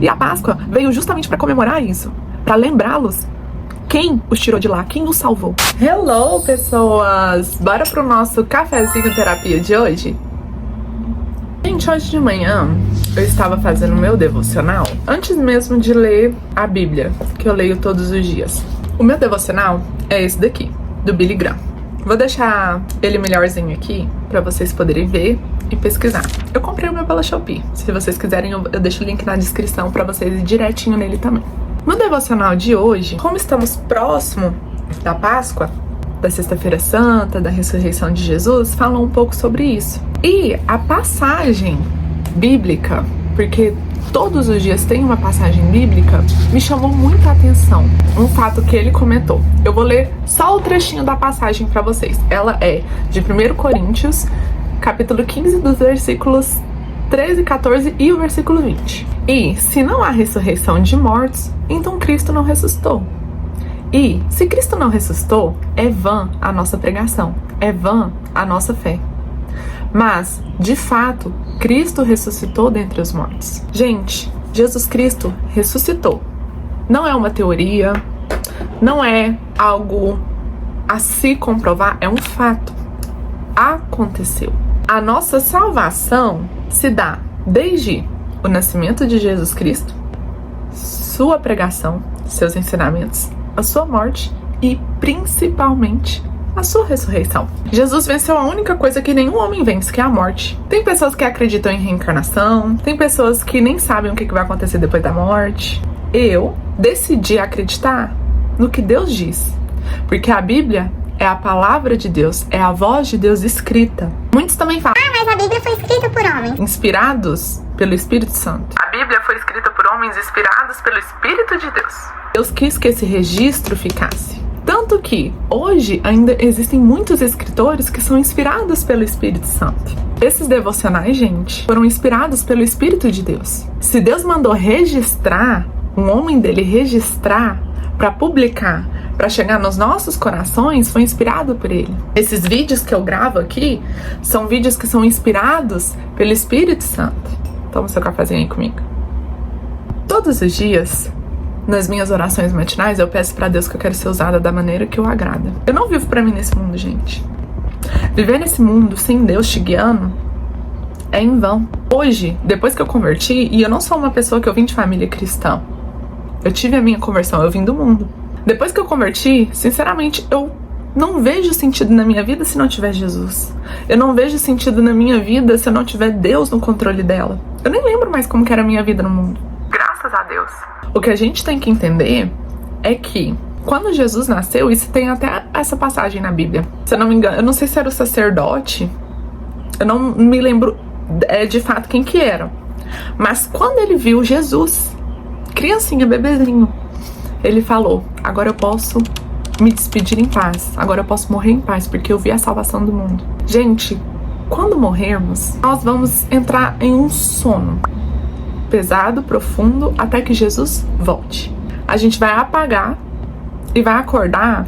E a Páscoa veio justamente para comemorar isso, para lembrá-los quem os tirou de lá, quem os salvou. Hello, pessoas! Bora pro nosso cafezinho terapia de hoje? Gente, hoje de manhã eu estava fazendo o meu devocional antes mesmo de ler a Bíblia, que eu leio todos os dias. O meu devocional é esse daqui, do Billy Graham. Vou deixar ele melhorzinho aqui para vocês poderem ver e pesquisar. Eu comprei o meu pela Shopee. Se vocês quiserem, eu deixo o link na descrição para vocês ir direitinho nele também. No devocional de hoje, como estamos próximo da Páscoa, da Sexta-feira Santa, da ressurreição de Jesus, fala um pouco sobre isso. E a passagem bíblica, porque todos os dias tem uma passagem bíblica, me chamou muita atenção. Um fato que ele comentou. Eu vou ler só o trechinho da passagem para vocês. Ela é de 1 Coríntios, capítulo 15, dos versículos 13 e 14 e o versículo 20. E se não há ressurreição de mortos, então Cristo não ressuscitou. E se Cristo não ressuscitou, é vã a nossa pregação, é vã a nossa fé. Mas, de fato, Cristo ressuscitou dentre os mortos. Gente, Jesus Cristo ressuscitou. Não é uma teoria, não é algo a se comprovar, é um fato. Aconteceu. A nossa salvação se dá desde o nascimento de Jesus Cristo, sua pregação, seus ensinamentos, a sua morte e, principalmente, a sua ressurreição. Jesus venceu a única coisa que nenhum homem vence, que é a morte. Tem pessoas que acreditam em reencarnação, tem pessoas que nem sabem o que vai acontecer depois da morte. Eu decidi acreditar no que Deus diz, porque a Bíblia é a palavra de Deus, é a voz de Deus escrita. Muitos também falam, mas a Bíblia foi escrita por homens. Inspirados pelo Espírito Santo. A Bíblia foi escrita por homens inspirados pelo Espírito de Deus. Deus quis que esse registro ficasse. Tanto que, hoje, ainda existem muitos escritores que são inspirados pelo Espírito Santo. Esses devocionais, gente, foram inspirados pelo Espírito de Deus. Se Deus mandou registrar, um homem dele registrar, para publicar, para chegar nos nossos corações, foi inspirado por ele. Esses vídeos que eu gravo aqui são vídeos que são inspirados pelo Espírito Santo. Toma seu cafezinho aí comigo. Todos os dias, nas minhas orações matinais, eu peço para Deus que eu quero ser usada da maneira que o agrada. Eu não vivo para mim nesse mundo, gente. Viver nesse mundo sem Deus te guiando é em vão. Hoje, depois que eu converti, e eu não sou uma pessoa que eu vim de família cristã, eu tive a minha conversão, eu vim do mundo. Depois que eu converti, sinceramente, eu não vejo sentido na minha vida se não tiver Jesus. Eu não vejo sentido na minha vida se eu não tiver Deus no controle dela. Eu nem lembro mais como que era a minha vida no mundo. Graças a Deus. O que a gente tem que entender é que quando Jesus nasceu, isso tem até essa passagem na Bíblia. Se eu não me engano, eu não sei se era o sacerdote, eu não me lembro de fato quem que era. Mas quando ele viu Jesus, criancinha, bebezinho, ele falou, agora eu posso me despedir em paz, agora eu posso morrer em paz, porque eu vi a salvação do mundo. Gente, quando morrermos, nós vamos entrar em um sono pesado, profundo, até que Jesus volte. A gente vai apagar e vai acordar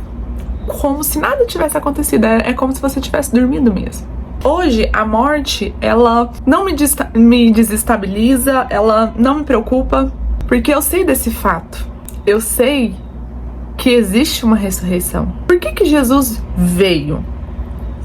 como se nada tivesse acontecido. É como se você tivesse dormido mesmo. Hoje, a morte, ela não me desestabiliza, ela não me preocupa, porque eu sei desse fato. Eu sei que existe uma ressurreição. Por que Jesus veio?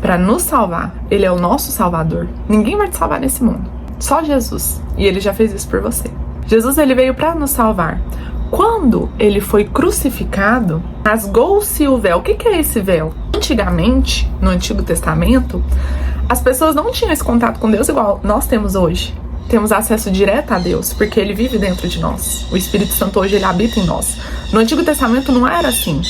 Para nos salvar. Ele é o nosso salvador. Ninguém vai te salvar nesse mundo. Só Jesus. E ele já fez isso por você. Jesus, ele veio para nos salvar. Quando ele foi crucificado, rasgou-se o véu. O que é esse véu? Antigamente, no Antigo Testamento, as pessoas não tinham esse contato com Deus igual nós temos hoje. Temos acesso direto a Deus, porque ele vive dentro de nós. O Espírito Santo hoje, ele habita em nós. No Antigo Testamento não era assim.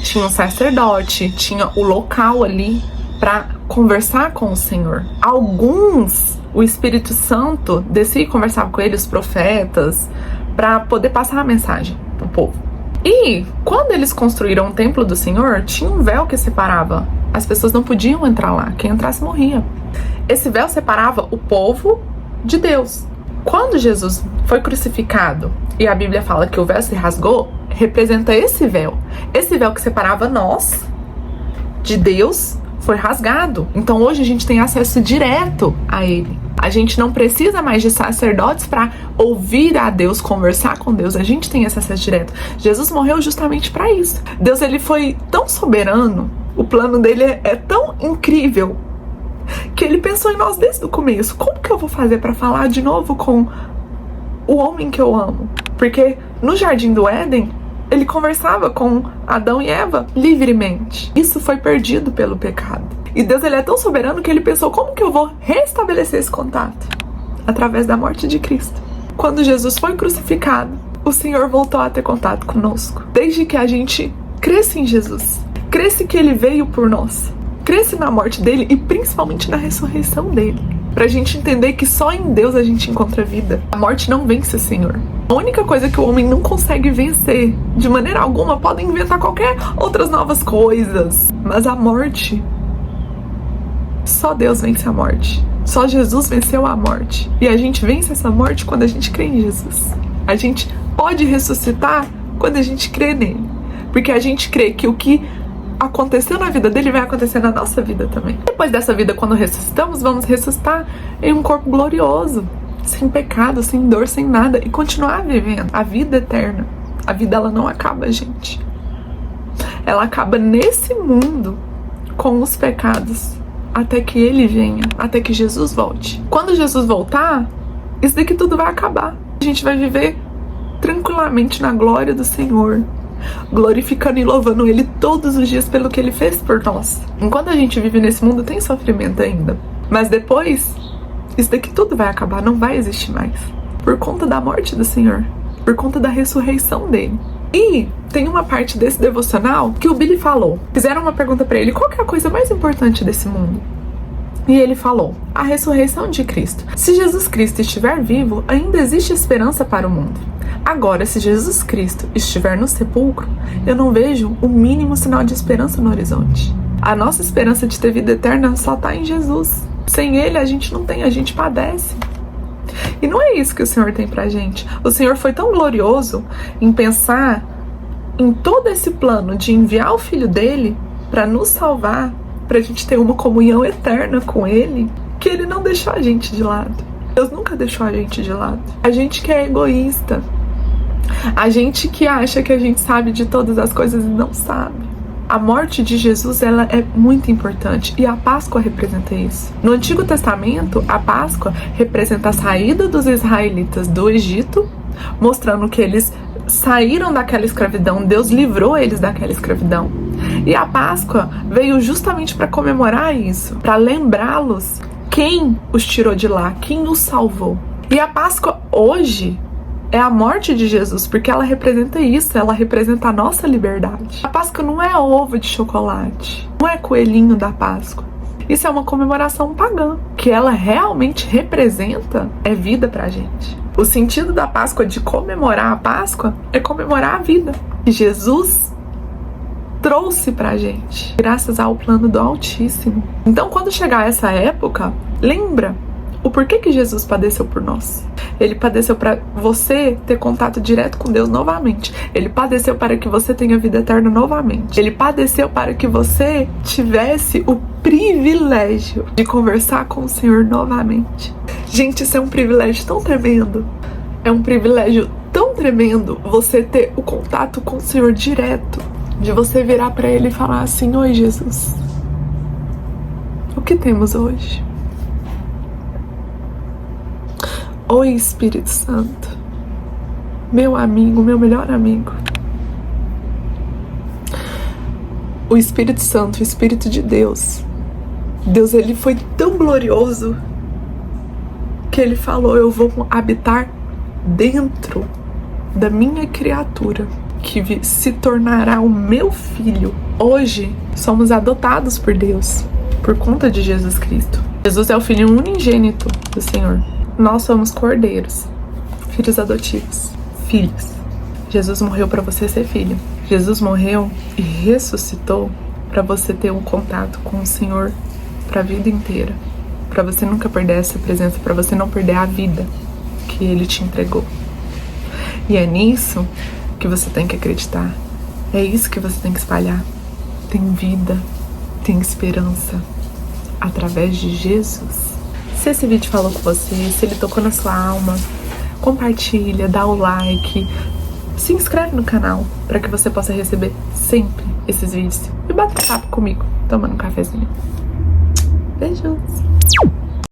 Tinha um sacerdote, tinha o local ali para conversar com o Senhor. Alguns, o Espírito Santo descia e conversava com eles, os profetas, para poder passar a mensagem para o povo. E quando eles construíram o templo do Senhor, tinha um véu que separava. As pessoas não podiam entrar lá. Quem entrasse morria. Esse véu separava o povo de Deus. Quando Jesus foi crucificado e a Bíblia fala que o véu se rasgou, representa esse véu. Esse véu que separava nós de Deus foi rasgado. Então hoje a gente tem acesso direto a ele. A gente não precisa mais de sacerdotes para ouvir a Deus, conversar com Deus. A gente tem esse acesso direto. Jesus morreu justamente para isso. Deus, ele foi tão soberano, o plano dele é tão incrível, que ele pensou em nós desde o começo. Como que eu vou fazer para falar de novo com o homem que eu amo? Porque no Jardim do Éden, ele conversava com Adão e Eva livremente. Isso foi perdido pelo pecado. E Deus, ele é tão soberano que ele pensou, como que eu vou restabelecer esse contato? Através da morte de Cristo. Quando Jesus foi crucificado, o Senhor voltou a ter contato conosco. Desde que a gente cresce em Jesus, cresce que ele veio por nós, cresce na morte dele e principalmente na ressurreição dele. Pra gente entender que só em Deus a gente encontra vida. A morte não vence o Senhor. A única coisa que o homem não consegue vencer, de maneira alguma, podem inventar qualquer outras novas coisas, mas a morte, só Deus vence a morte. Só Jesus venceu a morte. E a gente vence essa morte quando a gente crê em Jesus. A gente pode ressuscitar quando a gente crê nele. Porque a gente crê que o que aconteceu na vida dele vai acontecer na nossa vida também. Depois dessa vida, quando ressuscitamos, vamos ressuscitar em um corpo glorioso, sem pecado, sem dor, sem nada, e continuar vivendo a vida eterna. A vida, ela não acaba, gente. Ela acaba nesse mundo com os pecados, até que ele venha, até que Jesus volte. Quando Jesus voltar, isso daqui tudo vai acabar. A gente vai viver tranquilamente na glória do Senhor, glorificando e louvando ele todos os dias pelo que ele fez por nós. Enquanto a gente vive nesse mundo, tem sofrimento ainda, mas depois isso daqui tudo vai acabar, não vai existir mais, por conta da morte do Senhor, por conta da ressurreição dele. E tem uma parte desse devocional que o Billy falou. Fizeram uma pergunta pra ele, qual que é a coisa mais importante desse mundo? E ele falou, a ressurreição de Cristo. Se Jesus Cristo estiver vivo, ainda existe esperança para o mundo. Agora, se Jesus Cristo estiver no sepulcro, eu não vejo o mínimo sinal de esperança no horizonte. A nossa esperança de ter vida eterna só está em Jesus. Sem ele, a gente não tem, a gente padece. E não é isso que o Senhor tem pra gente. O Senhor foi tão glorioso em pensar em todo esse plano de enviar o Filho dele para nos salvar, pra gente ter uma comunhão eterna com ele, que ele não deixou a gente de lado. Deus nunca deixou a gente de lado. A gente que é egoísta, a gente que acha que a gente sabe de todas as coisas e não sabe. A morte de Jesus, ela é muito importante, e a Páscoa representa isso. No Antigo Testamento, a Páscoa representa a saída dos israelitas do Egito, mostrando que eles saíram daquela escravidão, Deus livrou eles daquela escravidão. E a Páscoa veio justamente para comemorar isso, para lembrá-los quem os tirou de lá, quem os salvou. E a Páscoa hoje é a morte de Jesus, porque ela representa isso, ela representa a nossa liberdade. A Páscoa não é ovo de chocolate, não é coelhinho da Páscoa. Isso é uma comemoração pagã, que ela realmente representa é vida pra gente. O sentido da Páscoa, de comemorar a Páscoa, é comemorar a vida que Jesus trouxe pra gente, graças ao plano do Altíssimo. Então, quando chegar essa época, lembra o porquê que Jesus padeceu por nós. Ele padeceu para você ter contato direto com Deus novamente. Ele padeceu para que você tenha vida eterna novamente. Ele padeceu para que você tivesse o privilégio de conversar com o Senhor novamente. Gente, isso é um privilégio tão tremendo. É um privilégio tão tremendo você ter o contato com o Senhor direto. De você virar para Ele e falar assim, oi Jesus, o que temos hoje? Oi Espírito Santo, meu amigo, meu melhor amigo. O Espírito Santo, o Espírito de Deus, ele foi tão glorioso que ele falou, eu vou habitar dentro da minha criatura, que se tornará o meu filho. Hoje somos adotados por Deus, por conta de Jesus Cristo. Jesus é o Filho unigênito do Senhor. Nós somos cordeiros, filhos adotivos, filhos. Jesus morreu para você ser filho. Jesus morreu e ressuscitou para você ter um contato com o Senhor para a vida inteira. Para você nunca perder essa presença, para você não perder a vida que Ele te entregou. E é nisso que você tem que acreditar. É isso que você tem que espalhar. Tem vida, tem esperança através de Jesus. Se esse vídeo falou com você, se ele tocou na sua alma, compartilha, dá o like, se inscreve no canal para que você possa receber sempre esses vídeos e bata papo comigo, tomando um cafezinho. Beijos!